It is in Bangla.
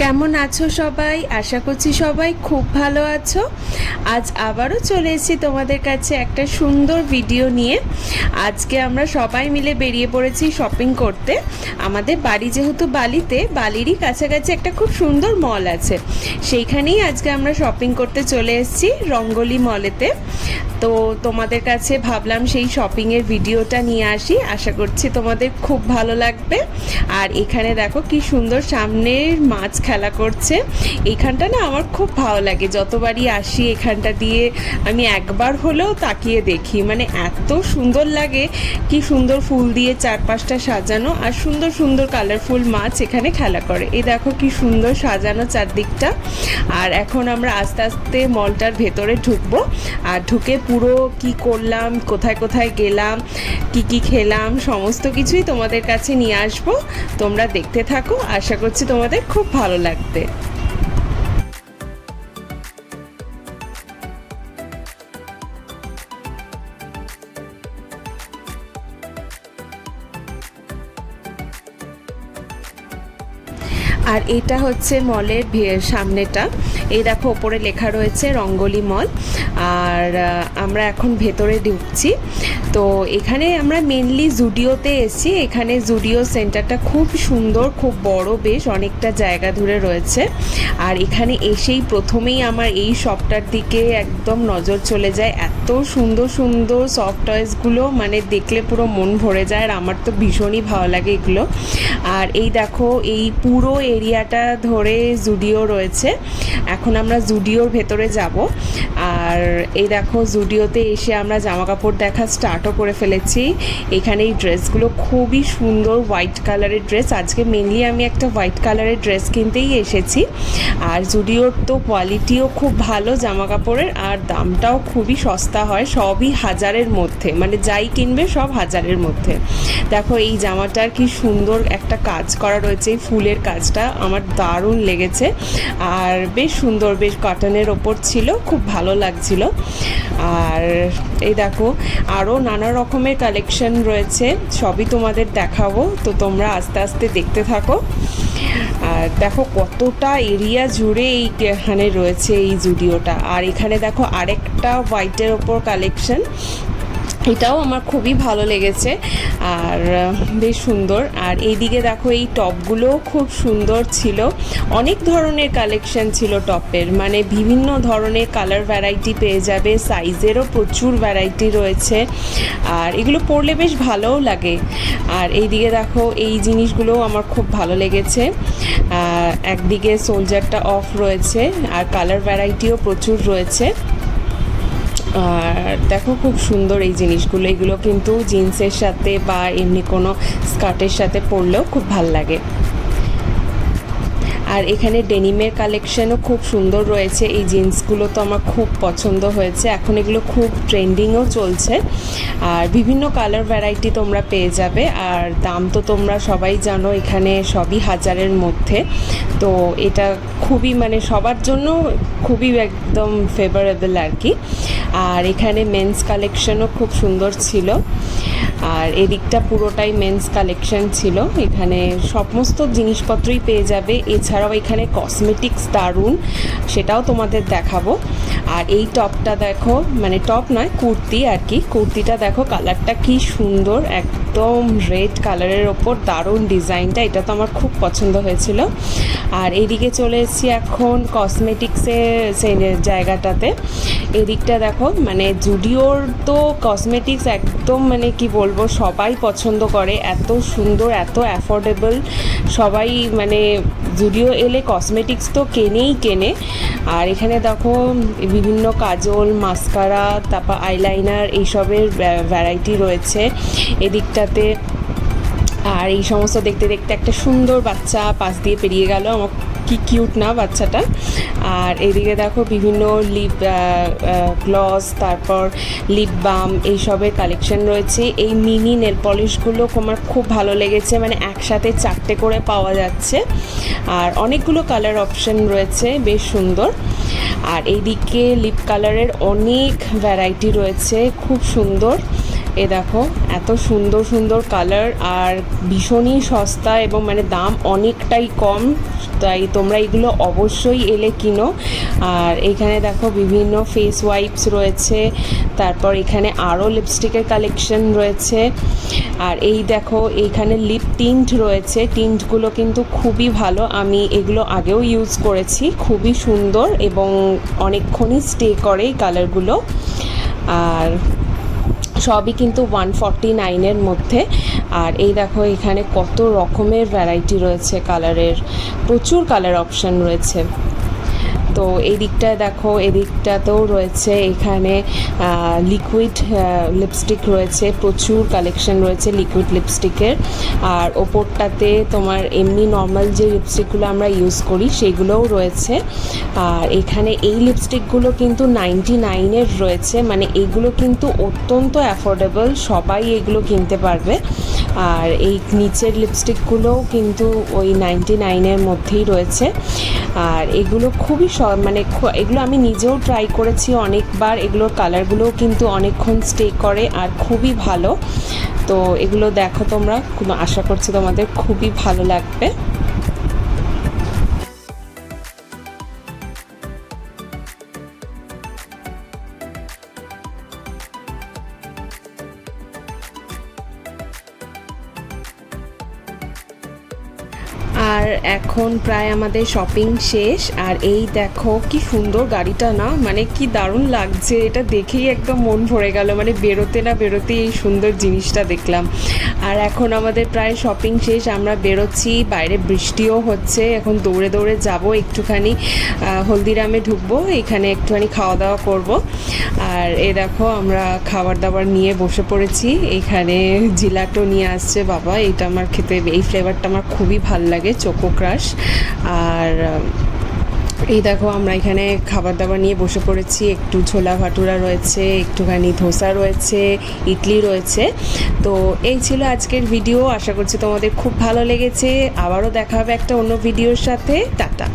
কেমন আছো সবাই? আশা করছি সবাই খুব ভালো আছো। আজ আবারও চলে এসেছি তোমাদের কাছে একটা সুন্দর ভিডিও নিয়ে। আজকে আমরা সবাই মিলে বেরিয়ে পড়েছি শপিং করতে। আমাদের বাড়ি যেহেতু বালিতে, বালিরই কাছাকাছি একটা খুব সুন্দর মল আছে, সেইখানেই আজকে আমরা শপিং করতে চলে এসেছি, রঙ্গোলি মলেতে। তো তোমাদের কাছে ভাবলাম সেই শপিংয়ের ভিডিওটা নিয়ে আসি, আশা করছি তোমাদের খুব ভালো লাগবে। আর এখানে দেখো কি সুন্দর সামনের মাছ খেলা করছে। এইখানটা না আমার খুব ভালো লাগে, যতবারই আসি এখানটা দিয়ে আমি একবার হলেও তাকিয়ে দেখি, মানে এত সুন্দর লাগে। কি সুন্দর ফুল দিয়ে চারপাশটা সাজানো, আর সুন্দর সুন্দর কালারফুল মাছ এখানে খেলা করে। এই দেখো কি সুন্দর সাজানো চারদিকটা। আর এখন আমরা আস্তে আস্তে মলটার ভেতরে ঢুকবো, আর ঢুকে পুরো কি করলাম, কোথায় কোথায় গেলাম, কি খেলাম, সমস্ত কিছুই তোমাদের কাছে নিয়ে আসবো। তোমরা দেখতে থাকো, আশা করছি তোমাদের খুব ভালো লাগবে। আর এটা হচ্ছে মলের সামনেটা। এই দেখো ওপরে লেখা রয়েছে রঙ্গোলি মল। আর আমরা এখন ভেতরে ঢুকছি। তো এখানে আমরা মেনলি জুডিওতে এসেছি। এখানে জুডিও সেন্টারটা খুব সুন্দর, খুব বড়, বেশ অনেকটা জায়গা ধরে রয়েছে। আর এখানে এসেই প্রথমেই আমার এই শপটার দিকে একদম নজর চলে যায়। এত সুন্দর সুন্দর সফট টয়েসগুলো, মানে দেখলে পুরো মন ভরে যায়। আর আমার তো ভীষণই ভালো লাগে এগুলো। আর এই দেখো এই পুরো এরিয়াটা ধরে জুডিও রয়েছে। এখন আমরা জুডিওর ভেতরে যাব। আর এই দেখো জুডিওতে এসে আমরা জামা কাপড় দেখা স্টার্টও করে ফেলেছি। এখানে এই ড্রেসগুলো খুবই সুন্দর, হোয়াইট কালারের ড্রেস। আজকে মেনলি আমি একটা হোয়াইট কালারের ড্রেস কিনতেই এসেছি। আর জুডিওর তো কোয়ালিটিও খুব ভালো জামা কাপড়ের, আর দামটাও খুবই সস্তা হয়, সবই হাজারের মধ্যে, মানে যাই কিনবে সব হাজারের মধ্যে। দেখো এই জামাটার কি সুন্দর একটা কাজ করা রয়েছে, এই ফুলের কাজটা আমার দারুণ লেগেছে। আর বেশ সুন্দর, বেশ কটনের ওপর ছিল, খুব ভালো লাগছিল। আর এই দেখো আরও নানা রকমের কালেকশন রয়েছে, সবই তোমাদের দেখাবো, তো তোমরা আস্তে আস্তে দেখতে থাকো। আর দেখো কতটা এরিয়া জুড়ে এইখানে রয়েছে এই জুডিওটা। আর এখানে দেখো আরেকটা হোয়াইটের ওপর কালেকশন, এটাও আমার খুবই ভালো লেগেছে, আর বেশ সুন্দর। আর এইদিকে দেখো এই টপগুলোও খুব সুন্দর ছিল, অনেক ধরনের কালেকশন ছিল টপের, মানে বিভিন্ন ধরনের কালার ভ্যারাইটি পেয়ে যাবে, সাইজেরও প্রচুর ভ্যারাইটি রয়েছে। আর এগুলো পরলে বেশ ভালোও লাগে। আর এইদিকে দেখো এই জিনিসগুলোও আমার খুব ভালো লেগেছে। একদিকে সোলজারটা অফ রয়েছে, আর কালার ভ্যারাইটিও প্রচুর রয়েছে। আর দেখো খুব সুন্দর এই জিনিসগুলো, এগুলো কিন্তু জিন্সের সাথে বা এমনি কোনো স্কার্টের সাথে পরলেও খুব ভাল লাগে। আর এখানে ডেনিমের কালেকশনও খুব সুন্দর রয়েছে। এই জিন্সগুলো তো আমার খুব পছন্দ হয়েছে, এখন এগুলো খুব ট্রেন্ডিংও চলছে। আর বিভিন্ন কালার ভ্যারাইটি তোমরা পেয়ে যাবে। আর দাম তো তোমরা সবাই জানো, এখানে সবই হাজারের মধ্যে। তো এটা খুবই, মানে সবার জন্য খুবই একদম ফেভারেবল আর কি। আর এখানে মেন্স কালেকশনও খুব সুন্দর ছিল। আর এদিকটা পুরোটাই মেন্স কালেকশন ছিল, এখানে সমস্ত জিনিসপত্রই পেয়ে যাবে। এছাড়াও এখানে কসমেটিক্স দারুণ, সেটাও তোমাদের দেখাবো। আর এই টপটা দেখো, মানে টপ নয় কুর্তি আর কি, কুর্তিটা দেখো কালারটা কি সুন্দর, একদম রেড কালারের ওপর দারুণ ডিজাইনটা, এটা তো আমার খুব পছন্দ হয়েছিল। আর এইদিকে চলে এসেছি এখন কসমেটিক্সের সেই জায়গাটাতে। এদিকটা দেখো, মানে জুডিওর তো কসমেটিক্স একদম, মানে কি বলবো, সবাই পছন্দ করে, এত সুন্দর, এত অ্যাফোর্ডেবল। সবাই মানে জুডিও এলে কসমেটিক্স তো কেনে। আর এখানে দেখো বিভিন্ন কাজল, মাস্কারা, তারপর আইলাইনার, এইসবের ভ্যারাইটি রয়েছে এদিকটাতে। আর এই সমস্ত দেখতে দেখতে একটা সুন্দর বাচ্চা পাশ দিয়ে পেরিয়ে গেল, আমার কি কিউট না বাচ্চাটা। আর এদিকে দেখো বিভিন্ন লিপ গ্লস, তারপর লিপ বাম, এইসবের কালেকশন রয়েছে। এই মিনি নেল পলিশগুলো আমার খুব ভালো লেগেছে, মানে একসাথে 4টে করে পাওয়া যাচ্ছে। আর অনেকগুলো কালার অপশন রয়েছে, বেশ সুন্দর। আর এইদিকে লিপ কালারের অনেক ভ্যারাইটি রয়েছে, খুব সুন্দর। এ দেখো এত সুন্দর সুন্দর কালার আর ভীষণই সস্তা এবং মানে দাম অনেকটাই কম, তাই তোমরা এগুলো অবশ্যই এলে কিনো। আর এখানে দেখো বিভিন্ন ফেস ওয়াইপস রয়েছে, তারপর এখানে আরও লিপস্টিকের কালেকশন রয়েছে। আর এই দেখো এইখানে লিপ টিন্ট রয়েছে, টিন্টগুলো কিন্তু খুবই ভালো, আমি এগুলো আগেও ইউজ করেছি, খুবই সুন্দর এবং অনেকক্ষণই স্টে করে এই কালারগুলো। আর সবই কিন্তু 149-এর মধ্যে। আর এই দেখো এখানে কত রকমের ভ্যারাইটি রয়েছে কালারের, প্রচুর কালার অপশান রয়েছে। তো এই দিকটায় দেখো, এদিকটাতেও রয়েছে এখানে লিকুইড লিপস্টিক রয়েছে, প্রচুর কালেকশন রয়েছে লিকুইড লিপস্টিকের। আর ওপরটাতে তোমার এমনি নর্মাল যে লিপস্টিকগুলো আমরা ইউজ করি সেগুলোও রয়েছে। আর এখানে এই লিপস্টিকগুলো কিন্তু 99-এর রয়েছে, মানে এগুলো কিন্তু অত্যন্ত অ্যাফোর্ডেবল, সবাই এগুলো কিনতে পারবে। আর এই নিচের লিপস্টিকগুলোও কিন্তু ওই 99-এর মধ্যেই রয়েছে। আর এগুলো খুবই মানে এগুলো আমি নিজেও ট্রাই করেছি অনেকবার, এগুলোর কালারগুলোও কিন্তু অনেকক্ষণ স্টে করে আর খুবই ভালো। তো এগুলো দেখো তোমরা, আশা করছি তোমাদের খুবই ভালো লাগবে। আর এখন প্রায় আমাদের শপিং শেষ। আর এই দেখো কি সুন্দর গাড়িটা না, মানে কি দারুণ লাগছে, এটা দেখেই একদম মন ভরে গেল, মানে বেরোতে না বেরোতে এই সুন্দর জিনিসটা দেখলাম। আর এখন আমাদের প্রায় শপিং শেষ, আমরা বেরোচ্ছি, বাইরে বৃষ্টিও হচ্ছে, এখন দৌড়ে দৌড়ে যাব একটুখানি হলদিরামে ঢুকবো, এখানে একটুখানি খাওয়া দাওয়া করব। আর এ দেখো আমরা খাবার দাবার নিয়ে বসে পড়েছি, এখানে জিলাটো নিয়ে আসছে বাবা, এটা আমার খেতে, এই ফ্লেভারটা আমার খুবই ভাল লাগে, চোকো ক্রাশ। আর এই দেখো আমরা এখানে খাবার দাবার নিয়ে বসে পড়েছি, একটু ছোলা ভাটুরা রয়েছে, একটুখানি ধোসা রয়েছে, ইডলি রয়েছে। তো এই ছিল আজকের ভিডিও, আশা করছি তোমাদের খুব ভালো লেগেছে। আবারও দেখা হবে একটা অন্য ভিডিওর সাথে, টাটা।